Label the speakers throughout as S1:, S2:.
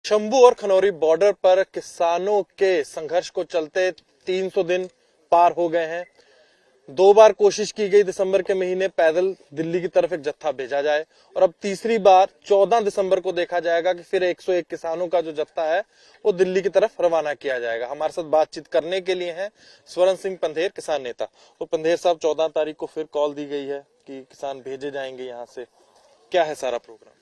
S1: शंभू और खनौरी बॉर्डर पर किसानों के संघर्ष को चलते 300 दिन पार हो गए हैं। 2 बार कोशिश की गई दिसंबर के महीने पैदल दिल्ली की तरफ एक जत्था भेजा जाए और अब तीसरी बार 14 दिसंबर को देखा जाएगा कि फिर 101 किसानों का जो जत्था है वो दिल्ली की तरफ रवाना किया जाएगा। हमारे साथ बातचीत करने के लिए हैं स्वर्ण सिंह पंधेर, किसान नेता। तो पंधेर साहब, 14 तारीख को फिर कॉल दी गई है कि किसान भेजे जाएंगे यहाँ से, क्या है सारा प्रोग्राम?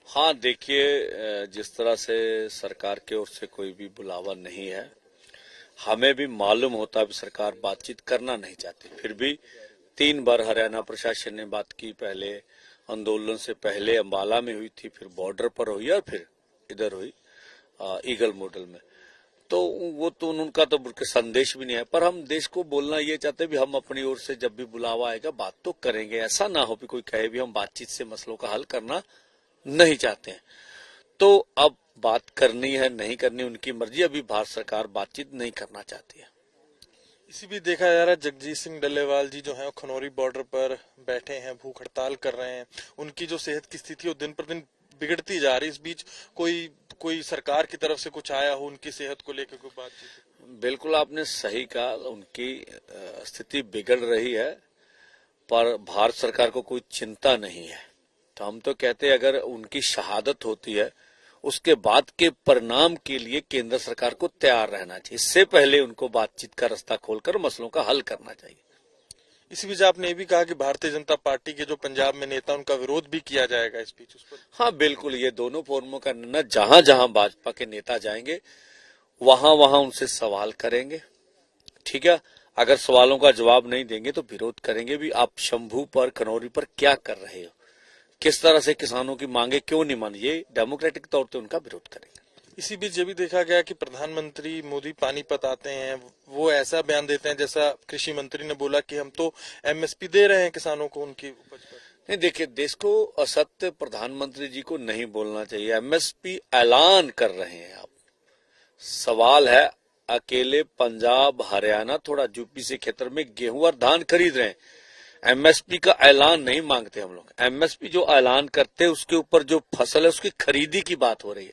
S2: हाँ, देखिए, जिस तरह से सरकार की ओर से कोई भी बुलावा नहीं है, हमें भी मालूम होता है सरकार बातचीत करना नहीं चाहती। फिर भी 3 बार हरियाणा प्रशासन ने बात की। पहले आंदोलन से पहले अंबाला में हुई थी, फिर बॉर्डर पर हुई और फिर इधर हुई ईगल मॉडल में। तो वो तो उनका तो संदेश भी नहीं है, पर हम देश को बोलना ये चाहते भी हम अपनी ओर से जब भी बुलावा आएगा बात तो करेंगे। ऐसा ना हो कि कोई कहे भी हम बातचीत से मसलों का हल करना नहीं चाहते हैं। तो अब बात करनी है नहीं करनी उनकी मर्जी। अभी भारत सरकार बातचीत नहीं करना चाहती है।
S1: इसी भी देखा जा रहा है, जगजीत सिंह डल्लेवाल जी जो है खनौरी बॉर्डर पर बैठे हैं, भूख हड़ताल कर रहे हैं। उनकी जो सेहत की स्थिति है वो दिन पर दिन बिगड़ती जा रही है। इस बीच कोई सरकार की तरफ से कुछ आया हो उनकी सेहत को लेकर कोई बातचीत?
S2: बिल्कुल आपने सही कहा, उनकी स्थिति बिगड़ रही है, पर भारत सरकार को कोई चिंता नहीं है। तो हम तो कहते हैं अगर उनकी शहादत होती है उसके बाद के परिणाम के लिए केंद्र सरकार को तैयार रहना चाहिए। इससे पहले उनको बातचीत का रास्ता खोलकर मसलों का हल करना चाहिए।
S1: इसी बीच आपने ये भी कहा कि भारतीय जनता पार्टी के जो पंजाब में नेता उनका विरोध भी किया जाएगा इस बीच, उस पर?
S2: हाँ बिल्कुल, ये दोनों फोरमों का निर्णय, जहां जहां भाजपा के नेता जाएंगे वहां वहां उनसे सवाल करेंगे। ठीक है, अगर सवालों का जवाब नहीं देंगे तो विरोध करेंगे भी। आप शंभू पर, खनौरी पर क्या कर रहे हो, किस तरह से किसानों की मांगे क्यों नहीं मानी, ये डेमोक्रेटिक तौर पे उनका विरोध करेंगे।
S1: इसी बीच ये भी देखा गया कि प्रधानमंत्री मोदी पानीपत आते हैं, वो ऐसा बयान देते हैं जैसा कृषि मंत्री ने बोला कि हम तो एमएसपी दे रहे हैं किसानों को उनकी उपज पर।
S2: नहीं, देखिए, देश को असत्य प्रधानमंत्री जी को नहीं बोलना चाहिए। एमएसपी ऐलान कर रहे हैं आप। सवाल है, अकेले पंजाब, हरियाणा, थोड़ा यूपी से क्षेत्र में गेहूं और धान खरीद रहे हैं। एमएसपी का ऐलान नहीं मांगते हम लोग। एमएसपी जो ऐलान करते हैं उसके ऊपर जो फसल है उसकी खरीदी की बात हो रही है।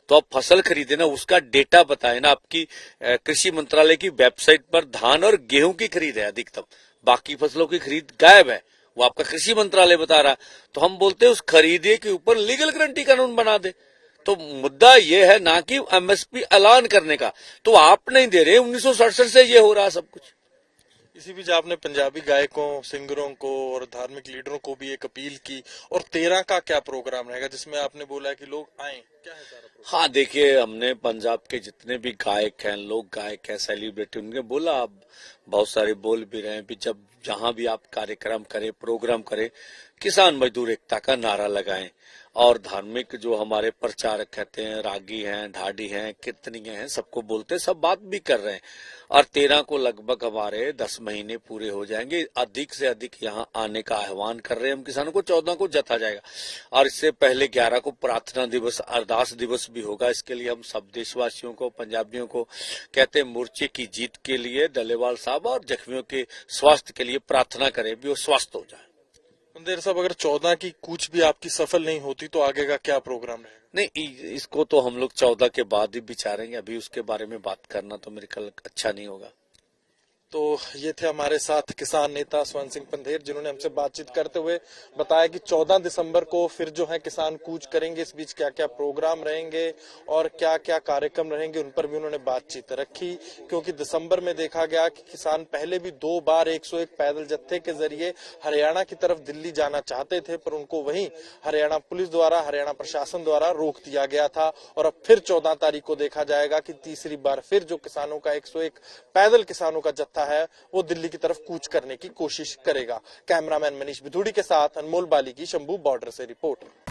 S2: तो आप फसल खरीदे ना, उसका डेटा बताए ना। आपकी कृषि मंत्रालय की वेबसाइट पर धान और गेहूं की खरीद है अधिकतम, बाकी फसलों की खरीद गायब है। वो आपका कृषि मंत्रालय बता रहा। तो हम बोलते हैं उस खरीदे के ऊपर लीगल गारंटी कानून बना दे। तो मुद्दा ये है ना कि एमएसपी ऐलान करने का। तो आप नहीं दे रहे, 1967 से ये हो रहा सब कुछ।
S1: इसी बीच आपने पंजाबी गायकों, सिंगरों को और धार्मिक लीडरों को भी एक अपील की। और 13 का क्या प्रोग्राम रहेगा जिसमें आपने बोला कि लोग आए, क्या है सारा प्रोग्राम?
S2: हाँ, देखिए, हमने पंजाब के जितने भी गायक हैं, लोक गायक हैं, सेलिब्रिटी, उनके बोला, आप बहुत सारे बोल भी रहे हैं कि जब जहां भी आप कार्यक्रम करें, प्रोग्राम करें, किसान मजदूर एकता का नारा लगाएं। और धार्मिक जो हमारे प्रचारक कहते हैं, रागी हैं, ढाडी हैं, कीर्तनीय हैं, सबको बोलते, सब बात भी कर रहे हैं। और 13 को लगभग हमारे 10 महीने पूरे हो जाएंगे। अधिक से अधिक यहाँ आने का आह्वान कर रहे हैं हम किसानों को। 14 को जत्था जाएगा और इससे पहले 11 को प्रार्थना दिवस, अरदास दिवस भी होगा। इसके लिए हम सब देशवासियों को, पंजाबियों को कहते हैं, मोर्चे की जीत के लिए डल्लेवाल साहब और जख्मियों के स्वास्थ्य के लिए प्रार्थना करें भी वो स्वस्थ हो जाए।
S1: पंधेर साहब, अगर 14 की कूच भी आपकी सफल नहीं होती तो आगे का क्या प्रोग्राम रहेगा?
S2: नहीं, इसको तो हम लोग 14 के बाद ही विचारेंगे। अभी उसके बारे में बात करना तो मेरे ख्याल अच्छा नहीं होगा।
S1: तो ये थे हमारे साथ किसान नेता स्वर्ण सिंह पंधेर, जिन्होंने हमसे बातचीत करते हुए बताया कि 14 दिसंबर को फिर जो है किसान कूच करेंगे। इस बीच क्या क्या प्रोग्राम रहेंगे और क्या क्या कार्यक्रम रहेंगे उन पर भी उन्होंने बातचीत रखी। क्योंकि दिसंबर में देखा गया कि किसान पहले भी 2 बार 101 पैदल जत्थे के जरिए हरियाणा की तरफ दिल्ली जाना चाहते थे, पर उनको वहीं हरियाणा पुलिस द्वारा, हरियाणा प्रशासन द्वारा रोक दिया गया था। और अब फिर 14 तारीख को देखा जाएगा कि तीसरी बार फिर जो किसानों का 101 पैदल किसानों का जत्था है वो दिल्ली की तरफ कूच करने की कोशिश करेगा। कैमरामैन मनीष बिधूड़ी के साथ अनमोल बाली की शंभू बॉर्डर से रिपोर्ट।